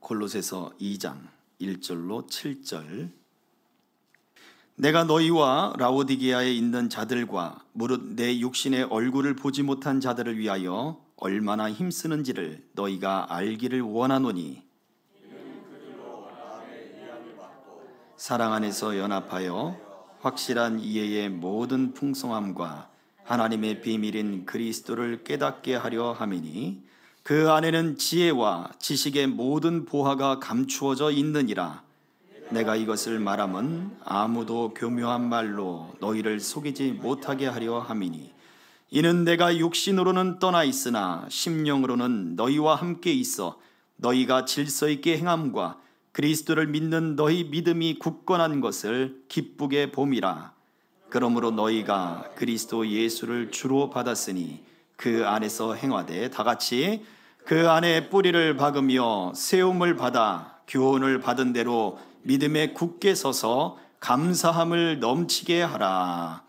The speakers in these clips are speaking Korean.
골로새서 2장 1절로 7절. 내가 너희와 라오디게아에 있는 자들과 무릇 내 육신의 얼굴을 보지 못한 자들을 위하여 얼마나 힘쓰는지를 너희가 알기를 원하노니, 사랑 안에서 연합하여 확실한 이해의 모든 풍성함과 하나님의 비밀인 그리스도를 깨닫게 하려 함이니, 그 안에는 지혜와 지식의 모든 보화가 감추어져 있느니라. 내가 이것을 말함은 아무도 교묘한 말로 너희를 속이지 못하게 하려 함이니, 이는 내가 육신으로는 떠나 있으나 심령으로는 너희와 함께 있어 너희가 질서 있게 행함과 그리스도를 믿는 너희 믿음이 굳건한 것을 기쁘게 봄이라. 그러므로 너희가 그리스도 예수를 주로 받았으니 그 안에서 행하되, 다 같이 그 안에 뿌리를 박으며 세움을 받아 교훈을 받은 대로 믿음에 굳게 서서 감사함을 넘치게 하라.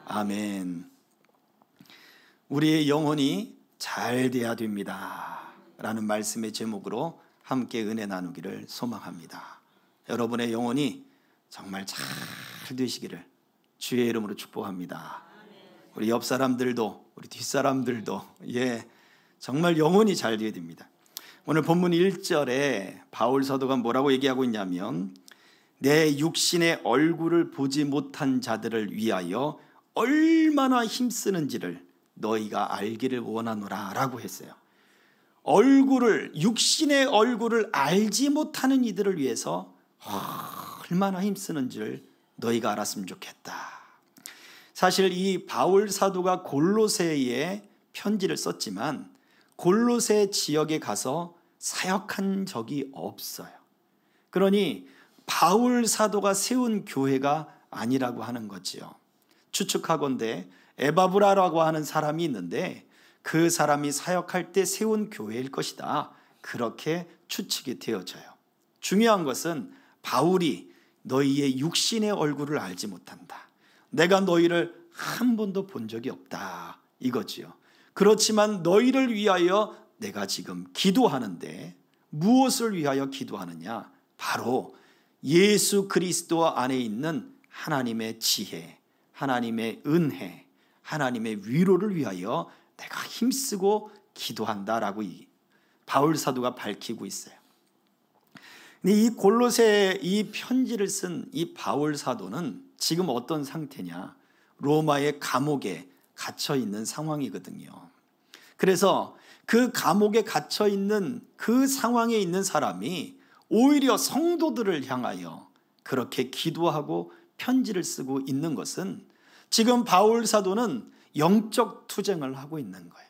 아멘. 우리의 영혼이 잘 돼야 됩니다 라는 말씀의 제목으로 함께 은혜 나누기를 소망합니다. 여러분의 영혼이 정말 잘 되시기를 주의 이름으로 축복합니다. 우리 옆 사람들도 우리 뒷 사람들도 정말 영혼이 잘 되어야 됩니다. 오늘 본문 1절에 바울 사도가 뭐라고 얘기하고 있냐면, 내 육신의 얼굴을 보지 못한 자들을 위하여 얼마나 힘쓰는지를 너희가 알기를 원하노라 라고 했어요. 육신의 얼굴을 알지 못하는 이들을 위해서 얼마나 힘쓰는지를 너희가 알았으면 좋겠다. 사실 이 바울 사도가 골로새에 편지를 썼지만 골로새 지역에 가서 사역한 적이 없어요. 그러니 바울 사도가 세운 교회가 아니라고 하는 거지요. 추측하건대 에바브라라고 하는 사람이 있는데 그 사람이 사역할 때 세운 교회일 것이다, 그렇게 추측이 되어져요. 중요한 것은 바울이 너희의 육신의 얼굴을 알지 못한다, 내가 너희를 한 번도 본 적이 없다, 이거지요. 그렇지만 너희를 위하여 내가 지금 기도하는데, 무엇을 위하여 기도하느냐? 바로 예수 그리스도 안에 있는 하나님의 지혜, 하나님의 은혜, 하나님의 위로를 위하여 내가 힘쓰고 기도한다라고 바울 사도가 밝히고 있어요. 근데 이 골로새 이 편지를 쓴 이 바울 사도는 지금 어떤 상태냐? 로마의 감옥에 갇혀 있는 상황이거든요. 그래서 그 감옥에 갇혀 있는 그 상황에 있는 사람이 오히려 성도들을 향하여 그렇게 기도하고 편지를 쓰고 있는 것은, 지금 바울 사도는 영적 투쟁을 하고 있는 거예요.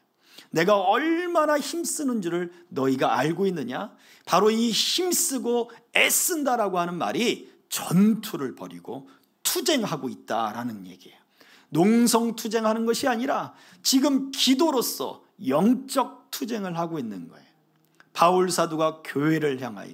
내가 얼마나 힘쓰는 줄을 너희가 알고 있느냐? 바로 이 힘쓰고 애쓴다라고 하는 말이 전투를 벌이고 투쟁하고 있다라는 얘기예요. 농성투쟁하는 것이 아니라 지금 기도로서 영적 투쟁을 하고 있는 거예요. 바울 사도가 교회를 향하여,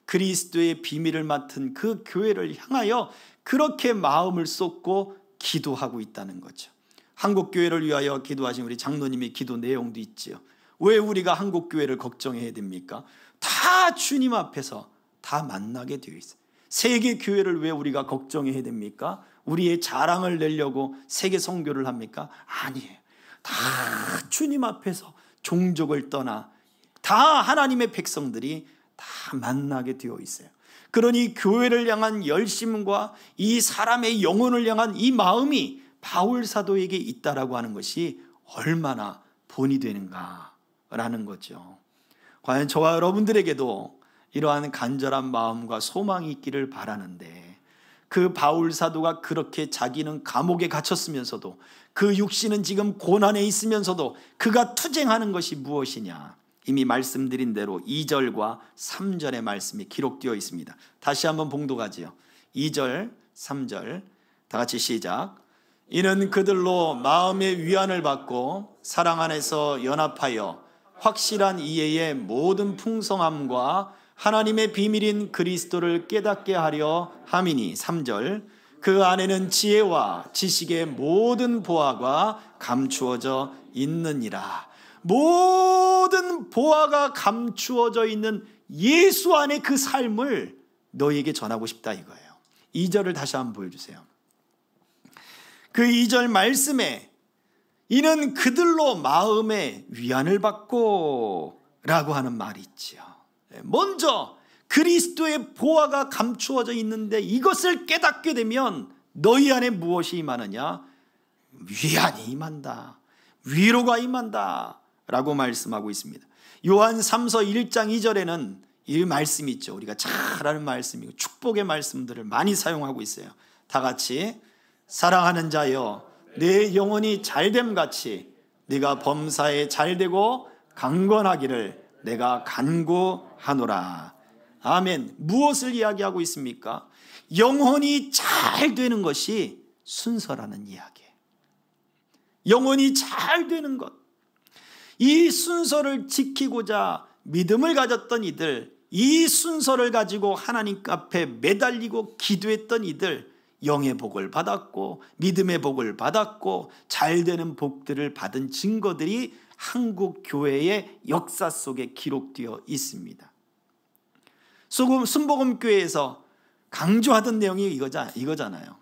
그리스도의 비밀을 맡은 그 교회를 향하여 그렇게 마음을 쏟고 기도하고 있다는 거죠. 한국교회를 위하여 기도하신 우리 장로님의 기도 내용도 있지요. 왜 우리가 한국교회를 걱정해야 됩니까? 다 주님 앞에서 다 만나게 되어 있어요. 세계교회를 왜 우리가 걱정해야 됩니까? 우리의 자랑을 내려고 세계 선교를 합니까? 아니에요. 다 주님 앞에서 종족을 떠나 다 하나님의 백성들이 다 만나게 되어 있어요. 그러니 교회를 향한 열심과 이 사람의 영혼을 향한 이 마음이 바울 사도에게 있다라고 하는 것이 얼마나 본이 되는가라는 거죠. 과연 저와 여러분들에게도 이러한 간절한 마음과 소망이 있기를 바라는데, 그 바울 사도가 그렇게 자기는 감옥에 갇혔으면서도, 그 육신은 지금 고난에 있으면서도 그가 투쟁하는 것이 무엇이냐? 이미 말씀드린 대로 2절과 3절의 말씀이 기록되어 있습니다. 다시 한번 봉독하지요. 2절, 3절 다 같이 시작. 이는 그들로 마음의 위안을 받고 사랑 안에서 연합하여 확실한 이해의 모든 풍성함과 하나님의 비밀인 그리스도를 깨닫게 하려 함이니, 3절, 그 안에는 지혜와 지식의 모든 보화가 감추어져 있느니라. 모든 보화가 감추어져 있는 예수 안에 그 삶을 너희에게 전하고 싶다 이거예요. 2절을 다시 한번 보여주세요. 그 2절 말씀에 이는 그들로 마음의 위안을 받고 라고 하는 말이 있지요. 먼저 그리스도의 보화가 감추어져 있는데 이것을 깨닫게 되면 너희 안에 무엇이 임하느냐? 위안이 임한다. 위로가 임한다 라고 말씀하고 있습니다. 요한 3서 1장 2절에는 이 말씀이 있죠. 우리가 잘 아는 말씀이고 축복의 말씀들을 많이 사용하고 있어요. 다 같이 사랑하는 자여 내 영혼이 잘됨 같이 네가 범사에 잘되고 강건하기를 내가 간구하노라. 아멘. 무엇을 이야기하고 있습니까? 영혼이 잘 되는 것이 순서라는 이야기예요. 영혼이 잘 되는 것. 이 순서를 지키고자 믿음을 가졌던 이들, 이 순서를 가지고 하나님 앞에 매달리고 기도했던 이들, 영의 복을 받았고 믿음의 복을 받았고 잘 되는 복들을 받은 증거들이 한국 교회의 역사 속에 기록되어 있습니다. 순복음교회에서 강조하던 내용이 이거잖아요.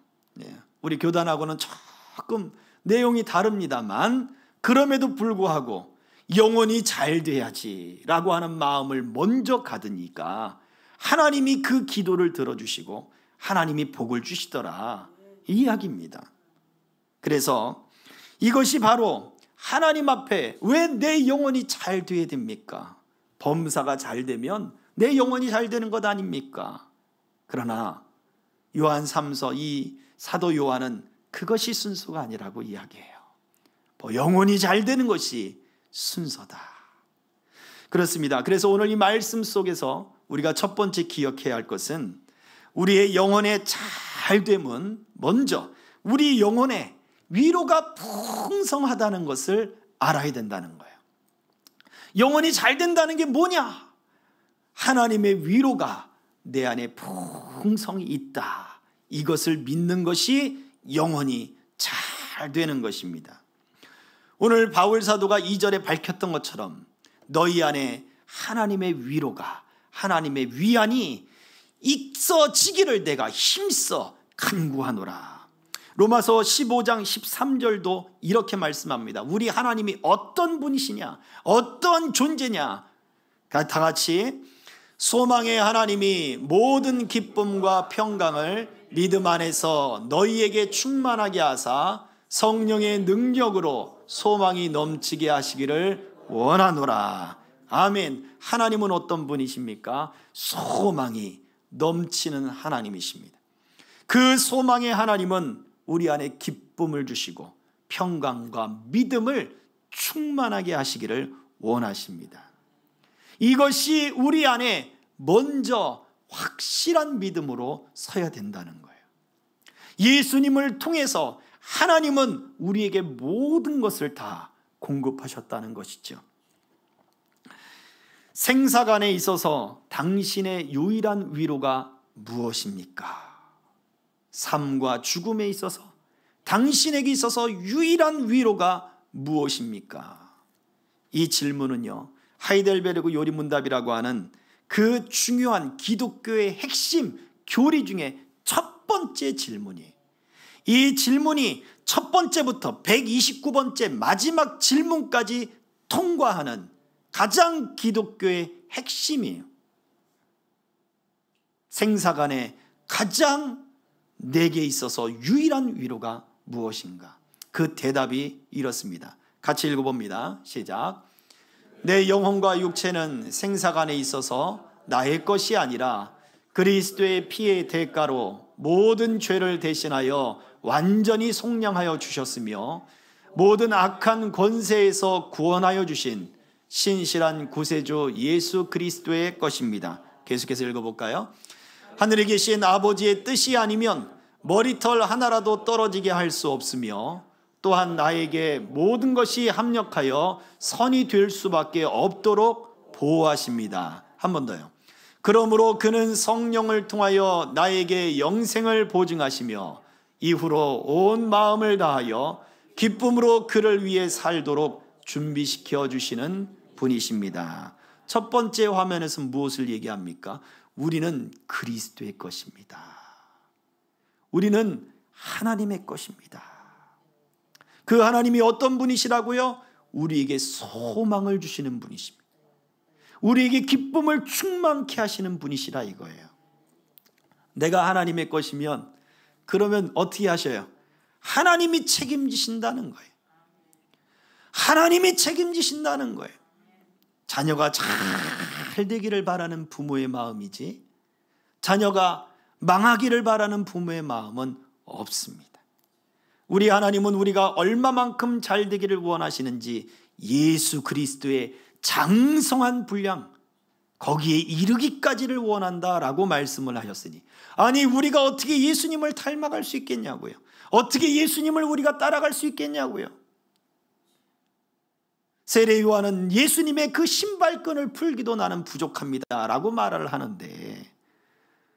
우리 교단하고는 조금 내용이 다릅니다만 그럼에도 불구하고 영혼이 잘 돼야지 라고 하는 마음을 먼저 가드니까 하나님이 그 기도를 들어주시고 하나님이 복을 주시더라 이 이야기입니다. 그래서 이것이 바로 하나님 앞에 왜 내 영혼이 잘 돼야 됩니까? 범사가 잘 되면 내 영혼이 잘 되는 것 아닙니까? 그러나 요한 3서 이 사도 요한은 그것이 순서가 아니라고 이야기해요. 영혼이 잘 되는 것이 순서다. 그렇습니다. 그래서 오늘 이 말씀 속에서 우리가 첫 번째 기억해야 할 것은 우리의 영혼의 잘됨은 먼저 우리 영혼의 위로가 풍성하다는 것을 알아야 된다는 거예요. 영혼이 잘 된다는 게 뭐냐? 하나님의 위로가 내 안에 풍성히 있다. 이것을 믿는 것이 영혼이 잘 되는 것입니다. 오늘 바울 사도가 2절에 밝혔던 것처럼 너희 안에 하나님의 위로가, 하나님의 위안이 있어지기를 내가 힘써 간구하노라. 로마서 15장 13절도 이렇게 말씀합니다. 우리 하나님이 어떤 분이시냐, 어떤 존재냐. 다 같이 소망의 하나님이 모든 기쁨과 평강을 믿음 안에서 너희에게 충만하게 하사 성령의 능력으로 소망이 넘치게 하시기를 원하노라. 아멘. 하나님은 어떤 분이십니까? 소망이 넘치는 하나님이십니다. 그 소망의 하나님은 우리 안에 기쁨을 주시고 평강과 믿음을 충만하게 하시기를 원하십니다. 이것이 우리 안에 먼저 확실한 믿음으로 서야 된다는 거예요. 예수님을 통해서 하나님은 우리에게 모든 것을 다 공급하셨다는 것이죠. 생사간에 있어서 당신의 유일한 위로가 무엇입니까? 삶과 죽음에 있어서 당신에게 있어서 유일한 위로가 무엇입니까? 이 질문은요, 하이델베르그 요리문답이라고 하는 그 중요한 기독교의 핵심 교리 중에 첫 번째 질문이에요. 이 질문이 첫 번째부터 129번째 마지막 질문까지 통과하는 가장 기독교의 핵심이에요. 생사간에 가장 내게 있어서 유일한 위로가 무엇인가? 그 대답이 이렇습니다. 같이 읽어봅니다. 시작. 내 영혼과 육체는 생사간에 있어서 나의 것이 아니라 그리스도의 피의 대가로 모든 죄를 대신하여 완전히 속량하여 주셨으며 모든 악한 권세에서 구원하여 주신 신실한 구세주 예수 그리스도의 것입니다. 계속해서 읽어볼까요? 하늘에 계신 아버지의 뜻이 아니면 머리털 하나라도 떨어지게 할 수 없으며 또한 나에게 모든 것이 합력하여 선이 될 수밖에 없도록 보호하십니다. 한 번 더요. 그러므로 그는 성령을 통하여 나에게 영생을 보증하시며 이후로 온 마음을 다하여 기쁨으로 그를 위해 살도록 준비시켜 주시는 분이십니다. 첫 번째 화면에서 무엇을 얘기합니까? 우리는 그리스도의 것입니다. 우리는 하나님의 것입니다. 그 하나님이 어떤 분이시라고요? 우리에게 소망을 주시는 분이십니다. 우리에게 기쁨을 충만케 하시는 분이시라 이거예요. 내가 하나님의 것이면 그러면 어떻게 하셔요? 하나님이 책임지신다는 거예요. 하나님이 책임지신다는 거예요. 자녀가 잘 되기를 바라는 부모의 마음이지 자녀가 망하기를 바라는 부모의 마음은 없습니다. 우리 하나님은 우리가 얼마만큼 잘 되기를 원하시는지 예수 그리스도의 장성한 분량 거기에 이르기까지를 원한다라고 말씀을 하셨으니, 아니 우리가 어떻게 예수님을 닮아갈 수 있겠냐고요. 어떻게 예수님을 우리가 따라갈 수 있겠냐고요. 세례 요한은 예수님의 그 신발끈을 풀기도 나는 부족합니다 라고 말을 하는데,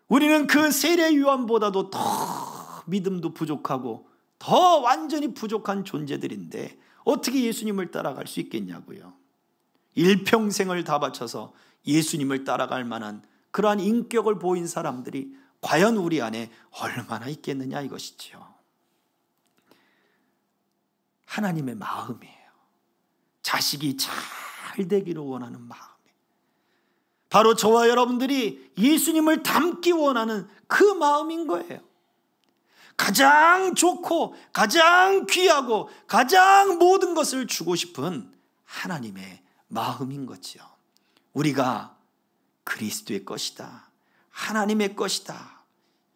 우리는 그 세례 요한보다도 더 믿음도 부족하고 더 완전히 부족한 존재들인데 어떻게 예수님을 따라갈 수 있겠냐고요. 일평생을 다 바쳐서 예수님을 따라갈 만한 그러한 인격을 보인 사람들이 과연 우리 안에 얼마나 있겠느냐 이것이지요. 하나님의 마음이에요. 자식이 잘 되기를 원하는 마음. 바로 저와 여러분들이 예수님을 닮기 원하는 그 마음인 거예요. 가장 좋고 가장 귀하고 가장 모든 것을 주고 싶은 하나님의 마음인 거지요. 우리가 그리스도의 것이다, 하나님의 것이다,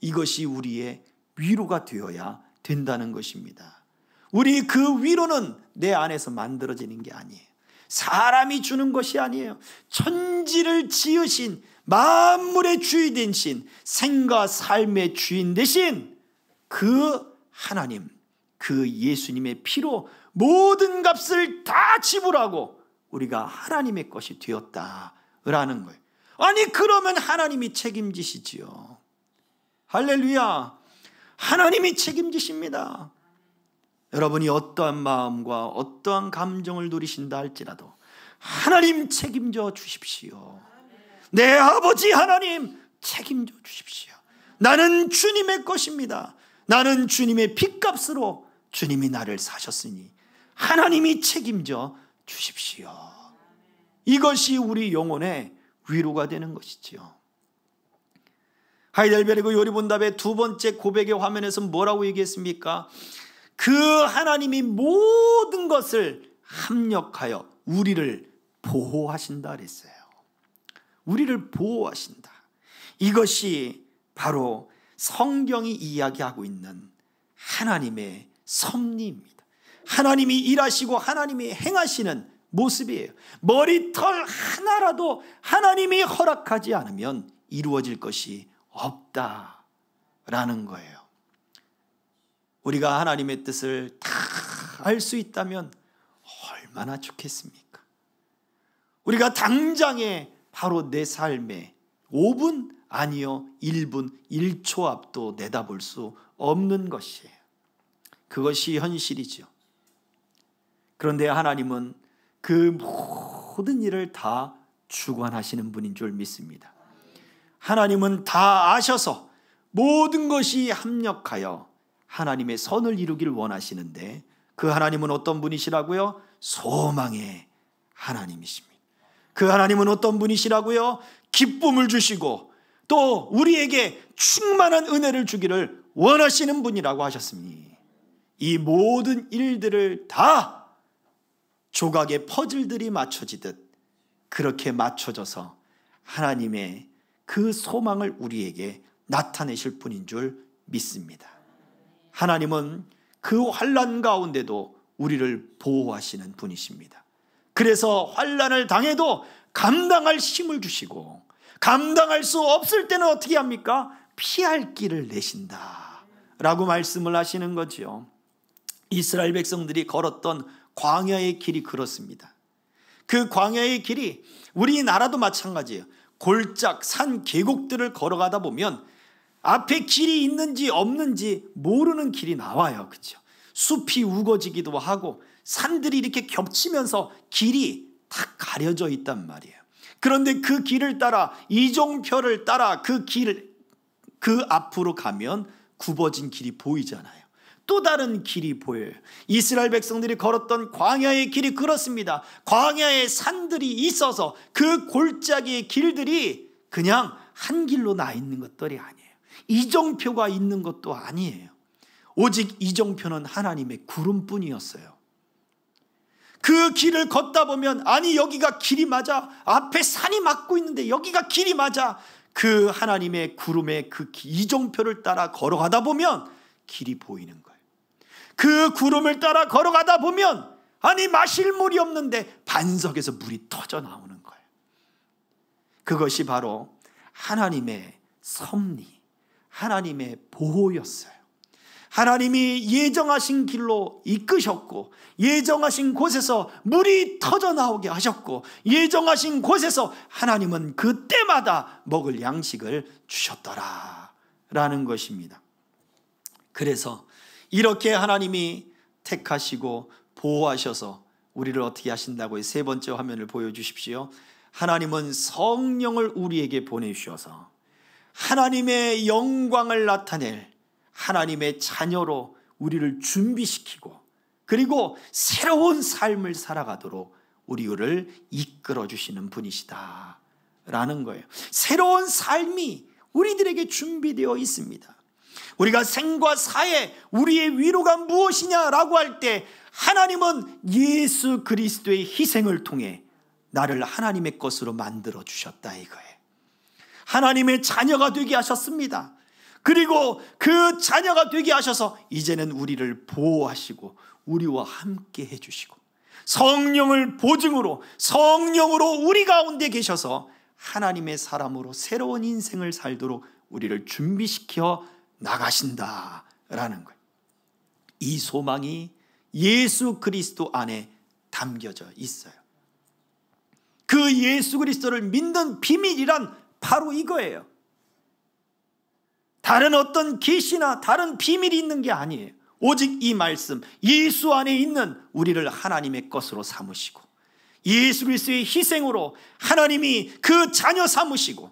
이것이 우리의 위로가 되어야 된다는 것입니다. 우리 그 위로는 내 안에서 만들어지는 게 아니에요. 사람이 주는 것이 아니에요. 천지를 지으신 만물의 주인 되신 생과 삶의 주인 되신 그 하나님, 그 예수님의 피로 모든 값을 다 지불하고 우리가 하나님의 것이 되었다라는 거예요. 아니 그러면 하나님이 책임지시지요. 할렐루야. 하나님이 책임지십니다. 여러분이 어떠한 마음과 어떠한 감정을 누리신다 할지라도 하나님 책임져 주십시오. 내 아버지 하나님 책임져 주십시오. 나는 주님의 것입니다. 나는 주님의 핏값으로 주님이 나를 사셨으니 하나님이 책임져 주십시오. 이것이 우리 영혼의 위로가 되는 것이지요. 하이델베르그 요리본답의 두 번째 고백의 화면에서 뭐라고 얘기했습니까? 그 하나님이 모든 것을 합력하여 우리를 보호하신다 그랬어요. 우리를 보호하신다. 이것이 바로 성경이 이야기하고 있는 하나님의 섭리입니다. 하나님이 일하시고 하나님이 행하시는 모습이에요. 머리털 하나라도 하나님이 허락하지 않으면 이루어질 것이 없다라는 거예요. 우리가 하나님의 뜻을 다 알 수 있다면 얼마나 좋겠습니까? 우리가 당장에 바로 내 삶에 5분 아니요 1분 1초 앞도 내다볼 수 없는 것이에요. 그것이 현실이죠. 그런데 하나님은 그 모든 일을 다 주관하시는 분인 줄 믿습니다. 하나님은 다 아셔서 모든 것이 합력하여 하나님의 선을 이루기를 원하시는데, 그 하나님은 어떤 분이시라고요? 소망의 하나님이십니다. 그 하나님은 어떤 분이시라고요? 기쁨을 주시고 또 우리에게 충만한 은혜를 주기를 원하시는 분이라고 하셨습니다. 이 모든 일들을 다 조각의 퍼즐들이 맞춰지듯 그렇게 맞춰져서 하나님의 그 소망을 우리에게 나타내실 분인 줄 믿습니다. 하나님은 그 환난 가운데도 우리를 보호하시는 분이십니다. 그래서 환난을 당해도 감당할 힘을 주시고, 감당할 수 없을 때는 어떻게 합니까? 피할 길을 내신다 라고 말씀을 하시는 거죠. 이스라엘 백성들이 걸었던 광야의 길이 그렇습니다. 그 광야의 길이 우리나라도 마찬가지예요. 골짝 산 계곡들을 걸어가다 보면 앞에 길이 있는지 없는지 모르는 길이 나와요. 그렇죠? 숲이 우거지기도 하고 산들이 이렇게 겹치면서 길이 다 가려져 있단 말이에요. 그런데 그 길을 따라, 이종표를 따라 그 앞으로 가면 굽어진 길이 보이잖아요. 또 다른 길이 보여요. 이스라엘 백성들이 걸었던 광야의 길이 그렇습니다. 광야에 산들이 있어서 그 골짜기의 길들이 그냥 한 길로 나 있는 것들이 아니에요. 이정표가 있는 것도 아니에요. 오직 이정표는 하나님의 구름뿐이었어요. 그 길을 걷다 보면, 아니 여기가 길이 맞아, 앞에 산이 막고 있는데 여기가 길이 맞아, 그 하나님의 구름의 그 이정표를 따라 걸어가다 보면 길이 보이는 거예요. 그 구름을 따라 걸어가다 보면, 아니 마실 물이 없는데 반석에서 물이 터져 나오는 거예요. 그것이 바로 하나님의 섭리, 하나님의 보호였어요. 하나님이 예정하신 길로 이끄셨고, 예정하신 곳에서 물이 터져 나오게 하셨고, 예정하신 곳에서 하나님은 그때마다 먹을 양식을 주셨더라라는 것입니다. 그래서 이렇게 하나님이 택하시고 보호하셔서 우리를 어떻게 하신다고요? 세 번째 화면을 보여주십시오. 하나님은 성령을 우리에게 보내주셔서 하나님의 영광을 나타낼 하나님의 자녀로 우리를 준비시키고, 그리고 새로운 삶을 살아가도록 우리를 이끌어 주시는 분이시다 라는 거예요. 새로운 삶이 우리들에게 준비되어 있습니다. 우리가 생과 사의 우리의 위로가 무엇이냐라고 할 때, 하나님은 예수 그리스도의 희생을 통해 나를 하나님의 것으로 만들어 주셨다 이거예요. 하나님의 자녀가 되게 하셨습니다. 그리고 그 자녀가 되게 하셔서 이제는 우리를 보호하시고 우리와 함께 해주시고, 성령을 보증으로, 성령으로 우리 가운데 계셔서 하나님의 사람으로 새로운 인생을 살도록 우리를 준비시켜 나가신다라는 거예요. 이 소망이 예수 그리스도 안에 담겨져 있어요. 그 예수 그리스도를 믿는 비밀이란 바로 이거예요. 다른 어떤 계시나 다른 비밀이 있는 게 아니에요. 오직 이 말씀, 예수 안에 있는 우리를 하나님의 것으로 삼으시고, 예수 그리스도의 희생으로 하나님이 그 자녀 삼으시고,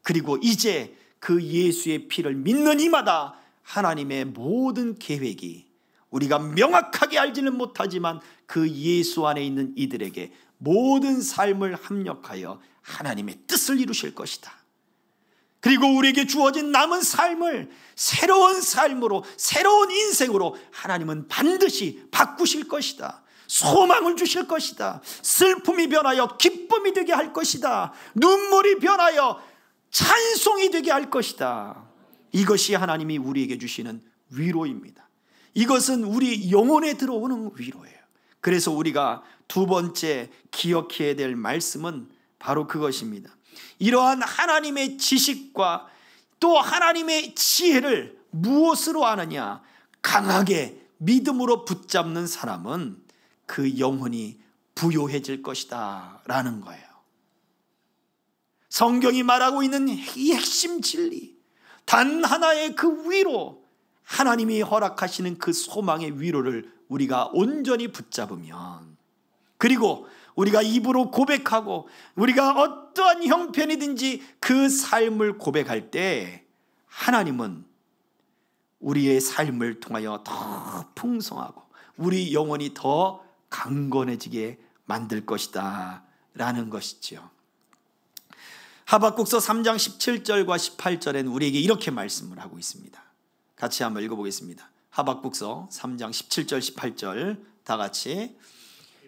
그리고 이제 그 예수의 피를 믿는 이마다 하나님의 모든 계획이 우리가 명확하게 알지는 못하지만 그 예수 안에 있는 이들에게 모든 삶을 합력하여 하나님의 뜻을 이루실 것이다. 그리고 우리에게 주어진 남은 삶을 새로운 삶으로, 새로운 인생으로 하나님은 반드시 바꾸실 것이다. 소망을 주실 것이다. 슬픔이 변하여 기쁨이 되게 할 것이다. 눈물이 변하여 찬송이 되게 할 것이다. 이것이 하나님이 우리에게 주시는 위로입니다. 이것은 우리 영혼에 들어오는 위로예요. 그래서 우리가 두 번째 기억해야 될 말씀은 바로 그것입니다. 이러한 하나님의 지식과 또 하나님의 지혜를 무엇으로 아느냐? 강하게 믿음으로 붙잡는 사람은 그 영혼이 부요해질 것이다 라는 거예요. 성경이 말하고 있는 이 핵심 진리, 단 하나의 그 위로, 하나님이 허락하시는 그 소망의 위로를 우리가 온전히 붙잡으면, 그리고 우리가 입으로 고백하고 우리가 어떠한 형편이든지 그 삶을 고백할 때 하나님은 우리의 삶을 통하여 더 풍성하고 우리 영혼이 더 강건해지게 만들 것이다 라는 것이죠. 하박국서 3장 17절과 18절에는 우리에게 이렇게 말씀을 하고 있습니다. 같이 한번 읽어보겠습니다. 하박국서 3장 17절 18절 다 같이.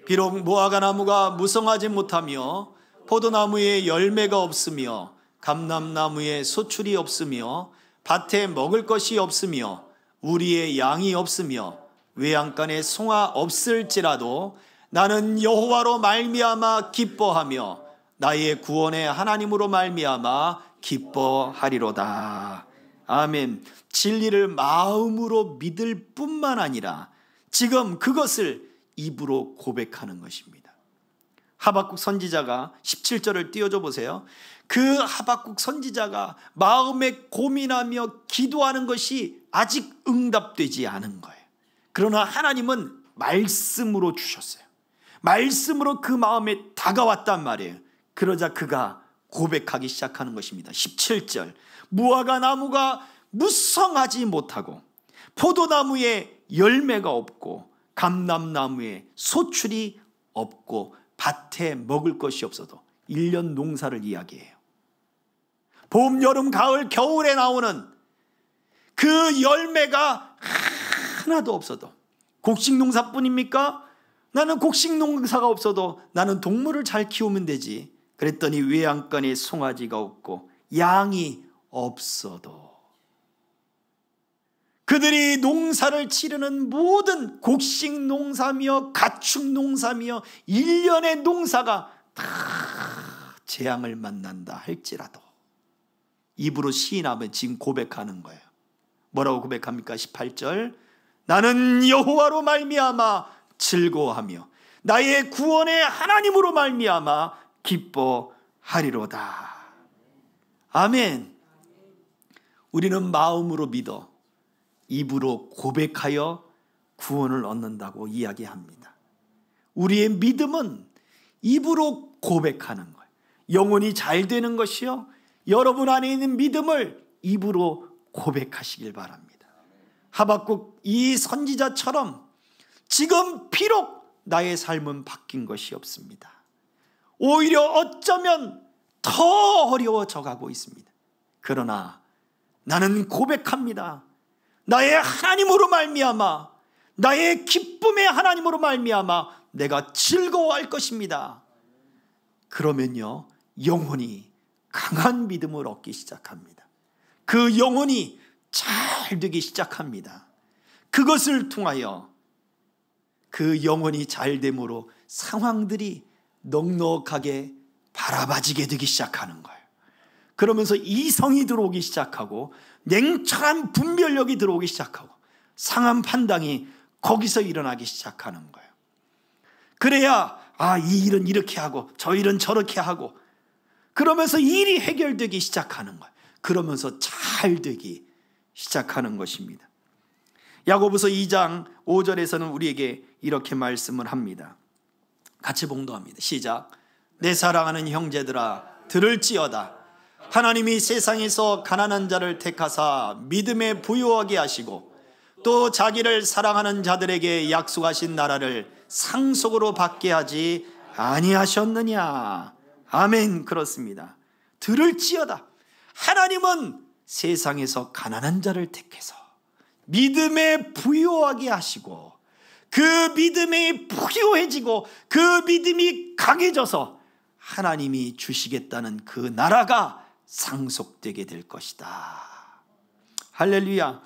비록 무화과 나무가 무성하지 못하며 포도나무에 열매가 없으며 감람나무에 소출이 없으며 밭에 먹을 것이 없으며 우리의 양이 없으며 외양간에 송아 없을지라도 나는 여호와로 말미암아 기뻐하며 나의 구원의 하나님으로 말미암아 기뻐하리로다. 아멘. 진리를 마음으로 믿을 뿐만 아니라 지금 그것을 입으로 고백하는 것입니다. 하박국 선지자가 17절을 띄워줘 보세요. 그 하박국 선지자가 마음에 고민하며 기도하는 것이 아직 응답되지 않은 거예요. 그러나 하나님은 말씀으로 주셨어요. 말씀으로 그 마음에 다가왔단 말이에요. 그러자 그가 고백하기 시작하는 것입니다. 17절, 무화과 나무가 무성하지 못하고 포도나무에 열매가 없고 감람나무에 소출이 없고 밭에 먹을 것이 없어도 1년 농사를 이야기해요. 봄, 여름, 가을, 겨울에 나오는 그 열매가 하나도 없어도, 곡식농사뿐입니까? 나는 곡식농사가 없어도 나는 동물을 잘 키우면 되지. 그랬더니 외양간에 송아지가 없고 양이 없어도, 그들이 농사를 치르는 모든 곡식농사며 가축농사며 1년의 농사가 다 재앙을 만난다 할지라도, 입으로 시인하면 지금 고백하는 거예요. 뭐라고 고백합니까? 18절, 나는 여호와로 말미암아 즐거워하며 나의 구원의 하나님으로 말미암아 기뻐하리로다. 아멘. 우리는 마음으로 믿어 입으로 고백하여 구원을 얻는다고 이야기합니다. 우리의 믿음은 입으로 고백하는 거예요. 영혼이 잘 되는 것이요, 여러분 안에 있는 믿음을 입으로 고백하시길 바랍니다. 하박국 이 선지자처럼 지금 비록 나의 삶은 바뀐 것이 없습니다. 오히려 어쩌면 더 어려워져 가고 있습니다. 그러나 나는 고백합니다. 나의 하나님으로 말미암아, 나의 기쁨의 하나님으로 말미암아 내가 즐거워할 것입니다. 그러면요, 영혼이 강한 믿음을 얻기 시작합니다. 그 영혼이 잘 되기 시작합니다. 그것을 통하여 그 영혼이 잘 됨으로 상황들이 넉넉하게 바라봐지게 되기 시작하는 거예요. 그러면서 이성이 들어오기 시작하고 냉철한 분별력이 들어오기 시작하고 상황 판단이 거기서 일어나기 시작하는 거예요. 그래야 이 일은 이렇게 하고 저 일은 저렇게 하고, 그러면서 일이 해결되기 시작하는 거예요. 그러면서 잘 되기 시작하는 것입니다. 야고보서 2장 5절에서는 우리에게 이렇게 말씀을 합니다. 같이 봉독합니다. 시작. 내 사랑하는 형제들아 들을지어다. 하나님이 세상에서 가난한 자를 택하사 믿음에 부유하게 하시고 또 자기를 사랑하는 자들에게 약속하신 나라를 상속으로 받게 하지 아니하셨느냐. 아멘. 그렇습니다. 들을지어다. 하나님은 세상에서 가난한 자를 택해서 믿음에 부유하게 하시고, 그 믿음이 부유해지고 그 믿음이 강해져서 하나님이 주시겠다는 그 나라가 상속되게 될 것이다. 할렐루야.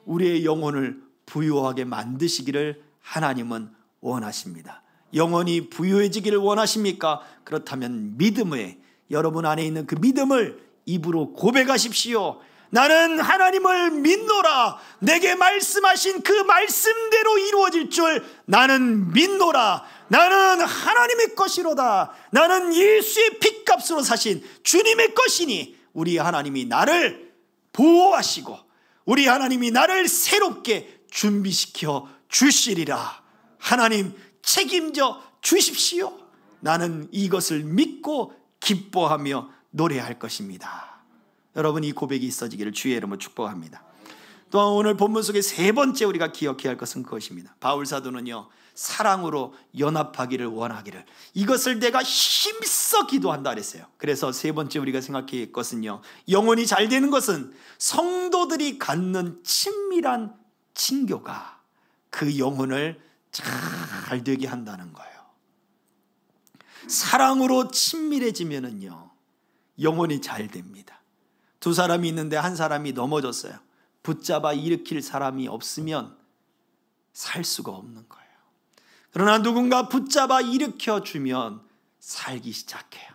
우리의 영혼을 부유하게 만드시기를 하나님은 원하십니다. 영혼이 부유해지기를 원하십니까? 그렇다면 믿음에, 여러분 안에 있는 그 믿음을 입으로 고백하십시오. 나는 하나님을 믿노라. 내게 말씀하신 그 말씀대로 이루어질 줄 나는 믿노라. 나는 하나님의 것이로다. 나는 예수의 핏값으로 사신 주님의 것이니 우리 하나님이 나를 보호하시고 우리 하나님이 나를 새롭게 준비시켜 주시리라. 하나님 책임져 주십시오. 나는 이것을 믿고 기뻐하며 노래할 것입니다. 여러분, 이 고백이 있어지기를 주의 이름으로 축복합니다. 또한 오늘 본문 속에 세 번째 우리가 기억해야 할 것은 그것입니다. 바울 사도는요, 사랑으로 연합하기를 원하기를, 이것을 내가 힘써 기도한다 그랬어요. 그래서 세 번째 우리가 생각해야 할 것은요, 영혼이 잘 되는 것은 성도들이 갖는 친밀한 친교가 그 영혼을 잘 되게 한다는 거예요. 사랑으로 친밀해지면은요, 영혼이 잘 됩니다. 두 사람이 있는데 한 사람이 넘어졌어요. 붙잡아 일으킬 사람이 없으면 살 수가 없는 거예요. 그러나 누군가 붙잡아 일으켜주면 살기 시작해요.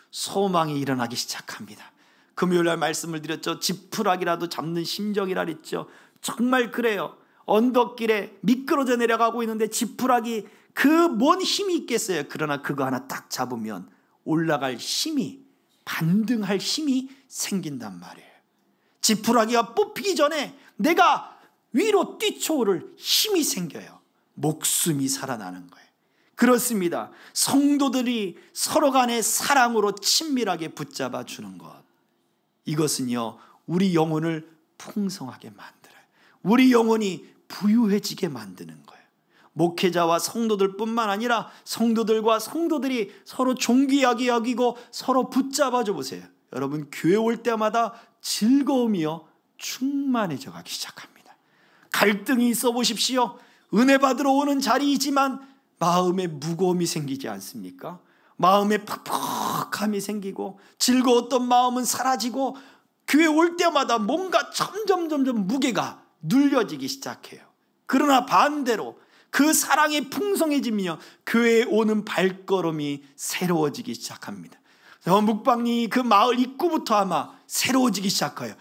소망이 일어나기 시작합니다. 금요일날 말씀을 드렸죠. 지푸라기라도 잡는 심정이라 그랬죠. 정말 그래요. 언덕길에 미끄러져 내려가고 있는데 지푸라기 그 뭔 힘이 있겠어요. 그러나 그거 하나 딱 잡으면 올라갈 힘이, 반등할 힘이 생긴단 말이에요. 지푸라기가 뽑히기 전에 내가 위로 뛰쳐오를 힘이 생겨요. 목숨이 살아나는 거예요. 그렇습니다. 성도들이 서로 간의 사랑으로 친밀하게 붙잡아 주는 것, 이것은요 우리 영혼을 풍성하게 만들어요. 우리 영혼이 부유해지게 만드는 거예요. 목회자와 성도들 뿐만 아니라 성도들과 성도들이 서로 존귀하게 여기고 서로 붙잡아 줘 보세요. 여러분, 교회 올 때마다 즐거움이요 충만해져 가기 시작합니다. 갈등이 있어 보십시오. 은혜 받으러 오는 자리이지만 마음에 무거움이 생기지 않습니까? 마음에 퍽퍽함이 생기고 즐거웠던 마음은 사라지고 교회 올 때마다 뭔가 점점 무게가 눌려지기 시작해요. 그러나 반대로 그 사랑이 풍성해지며 교회에 오는 발걸음이 새로워지기 시작합니다. 묵방리 그 마을 입구부터 아마 새로워지기 시작해요.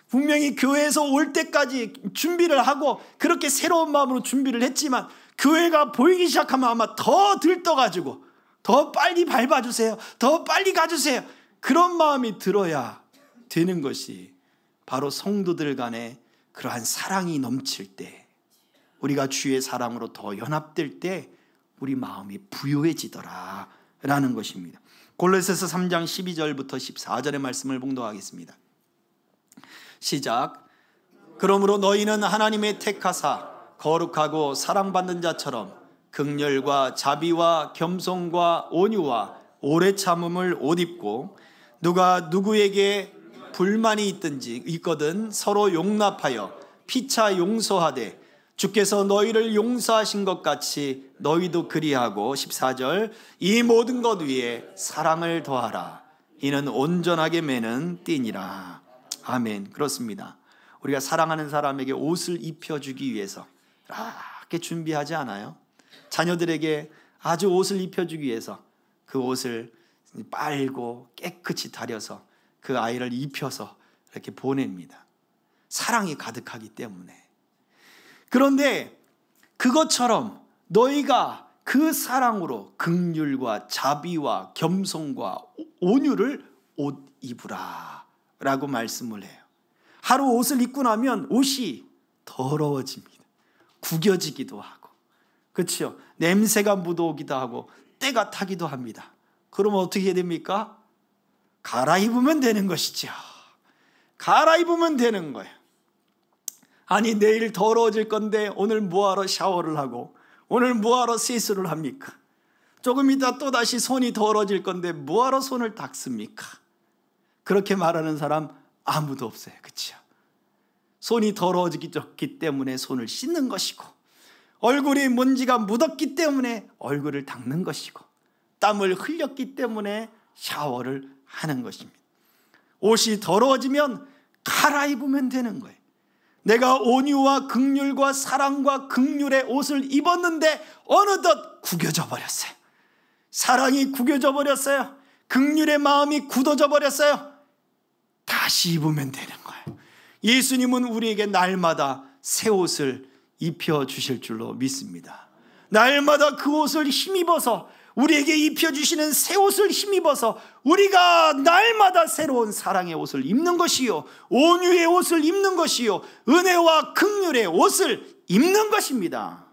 분명히 교회에서 올 때까지 준비를 하고 그렇게 새로운 마음으로 준비를 했지만 교회가 보이기 시작하면 아마 더 들떠가지고 더 빨리 밟아주세요, 더 빨리 가주세요, 그런 마음이 들어야 되는 것이 바로 성도들 간에 그러한 사랑이 넘칠 때, 우리가 주의 사랑으로 더 연합될 때 우리 마음이 부유해지더라 라는 것입니다. 골로새서 3장 12절부터 14절의 말씀을 봉독하겠습니다. 시작. 그러므로 너희는 하나님의 택하사 거룩하고 사랑받는 자처럼 긍휼과 자비와 겸손과 온유와 오래 참음을 옷 입고, 누가 누구에게 불만이 있거든 서로 용납하여 피차 용서하되 주께서 너희를 용서하신 것 같이 너희도 그리하고, 14절, 이 모든 것 위에 사랑을 더하라. 이는 온전하게 매는 띠니라. 아멘. 그렇습니다. 우리가 사랑하는 사람에게 옷을 입혀주기 위해서 이렇게 준비하지 않아요? 자녀들에게 아주 옷을 입혀주기 위해서 그 옷을 빨고 깨끗이 다려서 그 아이를 입혀서 이렇게 보냅니다. 사랑이 가득하기 때문에. 그런데 그것처럼 너희가 그 사랑으로 긍휼과 자비와 겸손과 온유를 옷 입으라 라고 말씀을 해요. 하루 옷을 입고 나면 옷이 더러워집니다. 구겨지기도 하고, 그렇죠? 냄새가 묻어오기도 하고 때가 타기도 합니다. 그러면 어떻게 해야 됩니까? 갈아입으면 되는 것이죠. 갈아입으면 되는 거예요. 아니, 내일 더러워질 건데 오늘 뭐하러 샤워를 하고 오늘 뭐하러 세수를 합니까? 조금 이따 또다시 손이 더러워질 건데 뭐하러 손을 닦습니까? 그렇게 말하는 사람 아무도 없어요. 그렇죠? 손이 더러워졌기 때문에 손을 씻는 것이고, 얼굴에 먼지가 묻었기 때문에 얼굴을 닦는 것이고, 땀을 흘렸기 때문에 샤워를 하는 것입니다. 옷이 더러워지면 갈아입으면 되는 거예요. 내가 온유와 긍휼과 사랑과 긍휼의 옷을 입었는데 어느덧 구겨져 버렸어요. 사랑이 구겨져 버렸어요. 긍휼의 마음이 굳어져 버렸어요. 다시 입으면 되는 거예요. 예수님은 우리에게 날마다 새 옷을 입혀주실 줄로 믿습니다. 날마다 그 옷을 힘입어서, 우리에게 입혀주시는 새 옷을 힘입어서 우리가 날마다 새로운 사랑의 옷을 입는 것이요, 온유의 옷을 입는 것이요, 은혜와 긍휼의 옷을 입는 것입니다.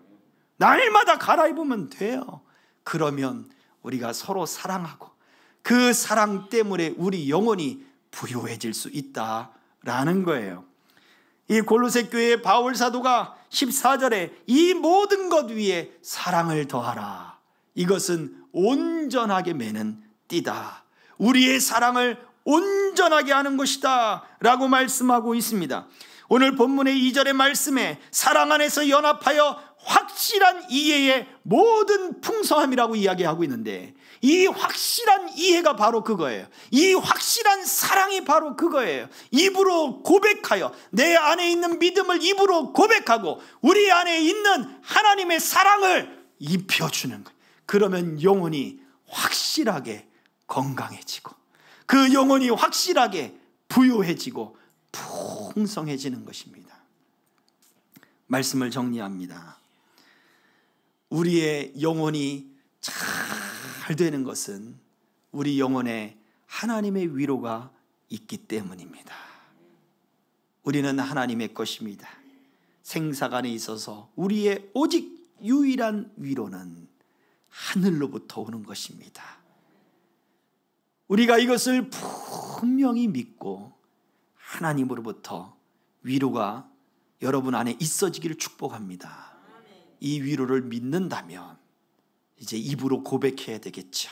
날마다 갈아입으면 돼요. 그러면 우리가 서로 사랑하고 그 사랑 때문에 우리 영혼이 부유해질 수 있다라는 거예요. 이 골로새 교회의 바울 사도가 14절에 이 모든 것 위에 사랑을 더하라. 이것은 온전하게 매는 띠다. 우리의 사랑을 온전하게 하는 것이다 라고 말씀하고 있습니다. 오늘 본문의 2절의 말씀에 사랑 안에서 연합하여 확실한 이해의 모든 풍성함이라고 이야기하고 있는데, 이 확실한 이해가 바로 그거예요. 이 확실한 사랑이 바로 그거예요. 입으로 고백하여, 내 안에 있는 믿음을 입으로 고백하고 우리 안에 있는 하나님의 사랑을 입혀주는 거예요. 그러면 영혼이 확실하게 건강해지고 그 영혼이 확실하게 부유해지고 풍성해지는 것입니다. 말씀을 정리합니다. 우리의 영혼이 잘 되는 것은 우리 영혼에 하나님의 위로가 있기 때문입니다. 우리는 하나님의 것입니다. 생사간에 있어서 우리의 오직 유일한 위로는 하늘로부터 오는 것입니다. 우리가 이것을 분명히 믿고 하나님으로부터 위로가 여러분 안에 있어지기를 축복합니다. 이 위로를 믿는다면 이제 입으로 고백해야 되겠죠.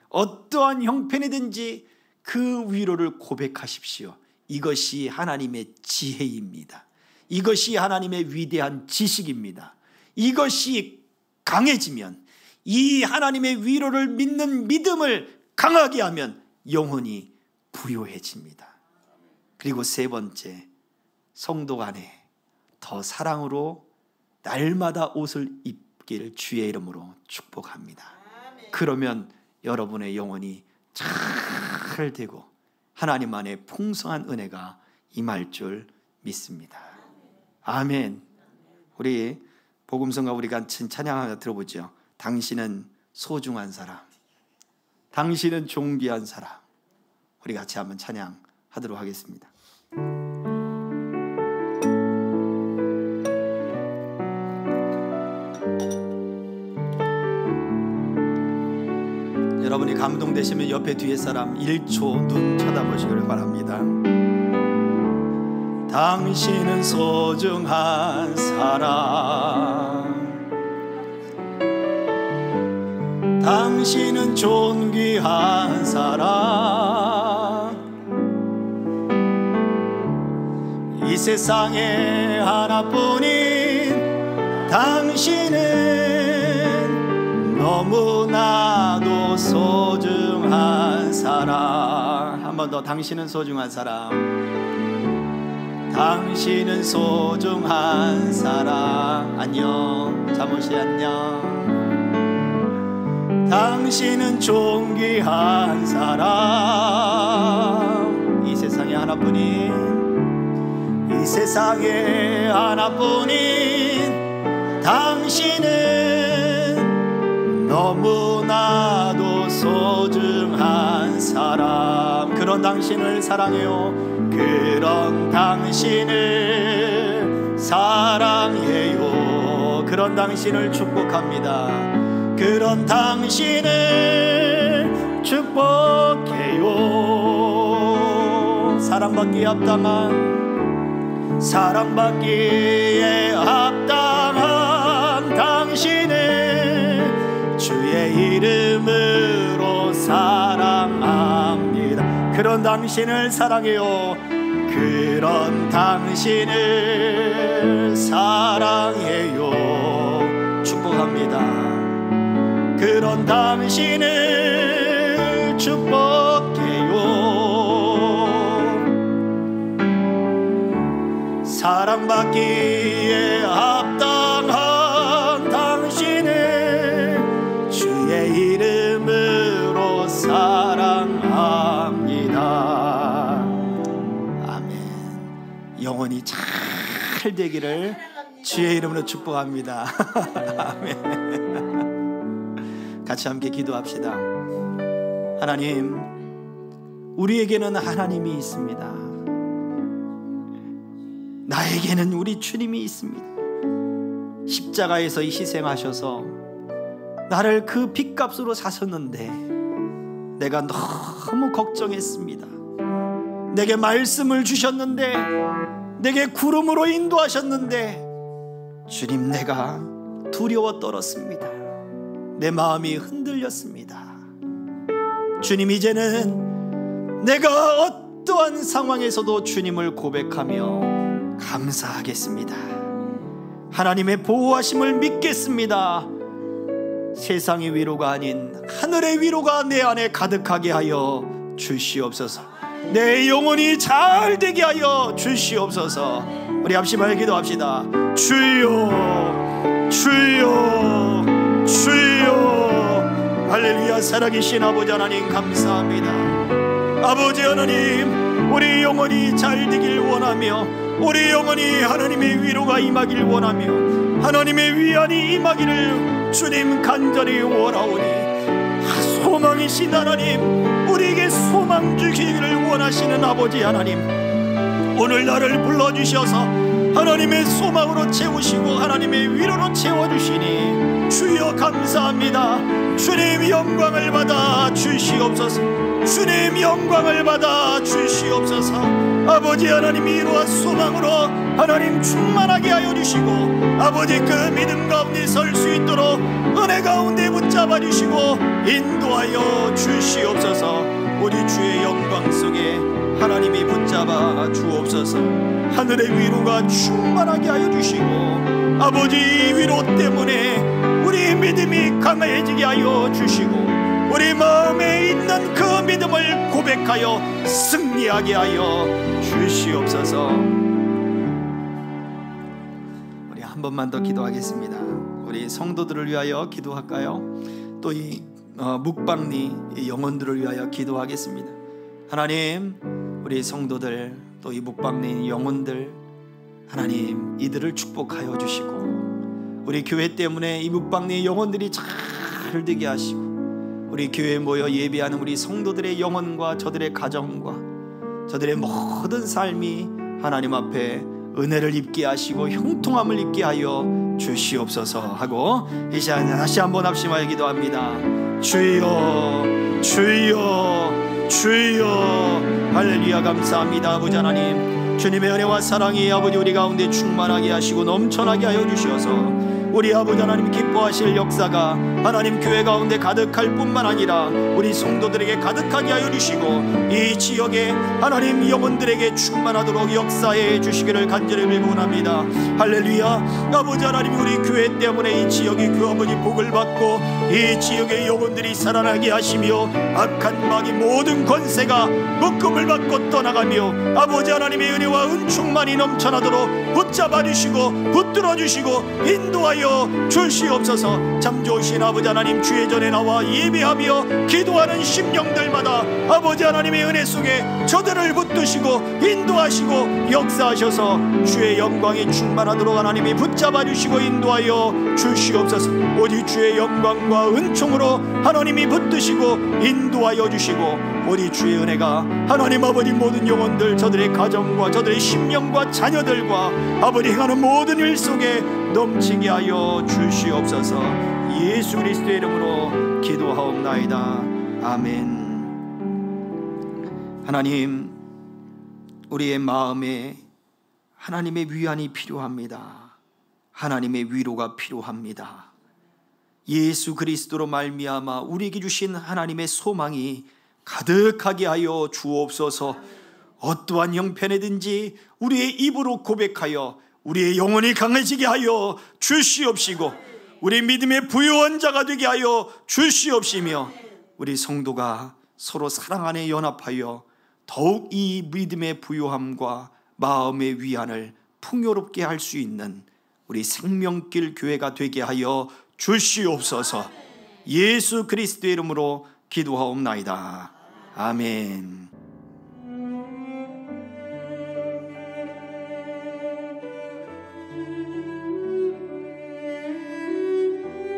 어떠한 형편이든지 그 위로를 고백하십시오. 이것이 하나님의 지혜입니다. 이것이 하나님의 위대한 지식입니다. 이것이 강해지면, 이 하나님의 위로를 믿는 믿음을 강하게 하면 영혼이 부요해집니다. 그리고 세 번째, 성도 간에 더 사랑으로 날마다 옷을 입기를 주의 이름으로 축복합니다. 그러면 여러분의 영혼이 잘 되고 하나님 안에 풍성한 은혜가 임할 줄 믿습니다. 아멘. 우리 복음성가 우리가 찬양 하나 들어보죠. 당신은 소중한 사람, 당신은 존귀한 사람. 우리 같이 한번 찬양하도록 하겠습니다. 여러분이 감동되시면 옆에 뒤에 사람 1초 눈 쳐다보시기를 바랍니다. 당신은 소중한 사람, 당신은 존귀한 사람, 이 세상에 하나뿐인 당신은 너무나도 소중한 사람. 한 번 더, 당신은 소중한 사람, 당신은 소중한 사람. 안녕, 잠옷이 안녕. 당신은 존귀한 사람, 이 세상에 하나뿐인, 이 세상에 하나뿐인 당신은 너무나도 소중한 사람. 그런 당신을 사랑해요. 그런 당신을 사랑해요. 그런 당신을 축복합니다. 그런 당신을 축복해요. 사랑받기에 합당한, 사랑받기에 합당한 당신을 주의 이름으로 사랑합니다. 그런 당신을 사랑해요. 그런 당신을 사랑해요. 축복합니다. 그런 당신을 축복해요. 사랑받기에 합당한 당신을 주의 이름으로 사랑합니다. 아멘. 영혼이 잘 되기를 주의 이름으로 축복합니다. 아멘. 같이 함께 기도합시다. 하나님, 우리에게는 하나님이 있습니다. 나에게는 우리 주님이 있습니다. 십자가에서 희생하셔서 나를 그 핏값으로 사셨는데 내가 너무 걱정했습니다. 내게 말씀을 주셨는데, 내게 구름으로 인도하셨는데 주님, 내가 두려워 떨었습니다. 내 마음이 흔들렸습니다. 주님, 이제는 내가 어떠한 상황에서도 주님을 고백하며 감사하겠습니다. 하나님의 보호하심을 믿겠습니다. 세상의 위로가 아닌 하늘의 위로가 내 안에 가득하게 하여 주시옵소서. 내 영혼이 잘 되게 하여 주시옵소서. 우리 합심하여 기도합시다. 주여, 주여, 주여. 할렐루야. 살아계신 아버지 하나님, 감사합니다. 아버지 하나님, 우리 영혼이 잘 되길 원하며, 우리 영혼이 하나님의 위로가 임하길 원하며, 하나님의 위안이 임하기를 주님 간절히 원하오니, 소망이신 하나님, 우리에게 소망 주기를 원하시는 아버지 하나님, 오늘 나를 불러주셔서 하나님의 소망으로 채우시고 하나님의 위로로 채워주시니 주여 감사합니다. 주님 영광을 받아 주시옵소서. 주님 영광을 받아 주시옵소서. 아버지 하나님 위로와 소망으로 하나님 충만하게 하여 주시고 아버지 그 믿음 가운데 설 수 있도록 은혜 가운데 붙잡아 주시고 인도하여 주시옵소서. 우리 주의 영광 속에 하나님이 붙잡아 주옵소서. 하늘의 위로가 충만하게 하여 주시고 아버지 위로 때문에 우리 믿음이 강해지게 하여 주시고 우리 마음에 있는 그 믿음을 고백하여 승리하게 하여 주시옵소서. 우리 한 번만 더 기도하겠습니다. 우리 성도들을 위하여 기도할까요? 또 이 묵방리 영혼들을 위하여 기도하겠습니다. 하나님, 우리 성도들 또 이 묵방리 영혼들 하나님 이들을 축복하여 주시고 우리 교회 때문에 이 묵방리 영혼들이 잘 되게 하시고 우리 교회에 모여 예배하는 우리 성도들의 영혼과 저들의 가정과 저들의 모든 삶이 하나님 앞에 은혜를 입게 하시고 형통함을 입게 하여 주시옵소서 하고 이 시간에 다시 한번 합심하여 기도합니다. 주여 주여 주여 할렐루야. 감사합니다. 아버지 하나님, 주님의 은혜와 사랑이 아버지 우리 가운데 충만하게 하시고 넘쳐나게 하여 주셔서 우리 아버지 하나님 기뻐하실 역사가 하나님 교회 가운데 가득할 뿐만 아니라 우리 성도들에게 가득하게 하여 주시고 이 지역에 하나님 영혼들에게 충만하도록 역사해 주시기를 간절히 빌곤합니다. 할렐루야. 아버지 하나님, 우리 교회 때문에 이 지역이 그 아버지 복을 받고 이 지역의 영혼들이 살아나게 하시며 악한 마귀 모든 권세가 묶음을 받고 떠나가며 아버지 하나님의 은혜와 은총만이 넘쳐나도록 붙잡아 주시고 붙들어 주시고 인도하여 주시옵소서. 참 좋으신 아버지 하나님, 주의 전에 나와 예배하며 기도하는 심령들마다 아버지 하나님의 은혜 속에 저들을 붙드시고 인도하시고 역사하셔서 주의 영광이 충만하도록 하나님이 붙잡아 주시고 인도하여 주시옵소서. 오직 주의 영광과 은총으로 하나님이 붙드시고 인도하여 주시고 오직 주의 은혜가 하나님 아버지 모든 영혼들 저들의 가정과 저들의 심령과 자녀들과 아버지 행하는 모든 일 속에 넘치게 하여 주시옵소서. 예수 그리스도의 이름으로 기도하옵나이다. 아멘. 하나님, 우리의 마음에 하나님의 위안이 필요합니다. 하나님의 위로가 필요합니다. 예수 그리스도로 말미암아 우리에게 주신 하나님의 소망이 가득하게 하여 주옵소서. 어떠한 형편이든지 우리의 입으로 고백하여 우리의 영혼이 강해지게 하여 주시옵시고 우리 믿음의 부유한 자가 되게 하여 주시옵시며 우리 성도가 서로 사랑 안에 연합하여 더욱 이 믿음의 부유함과 마음의 위안을 풍요롭게 할 수 있는 우리 생명길 교회가 되게 하여 주시옵소서. 예수 그리스도의 이름으로 기도하옵나이다. 아멘.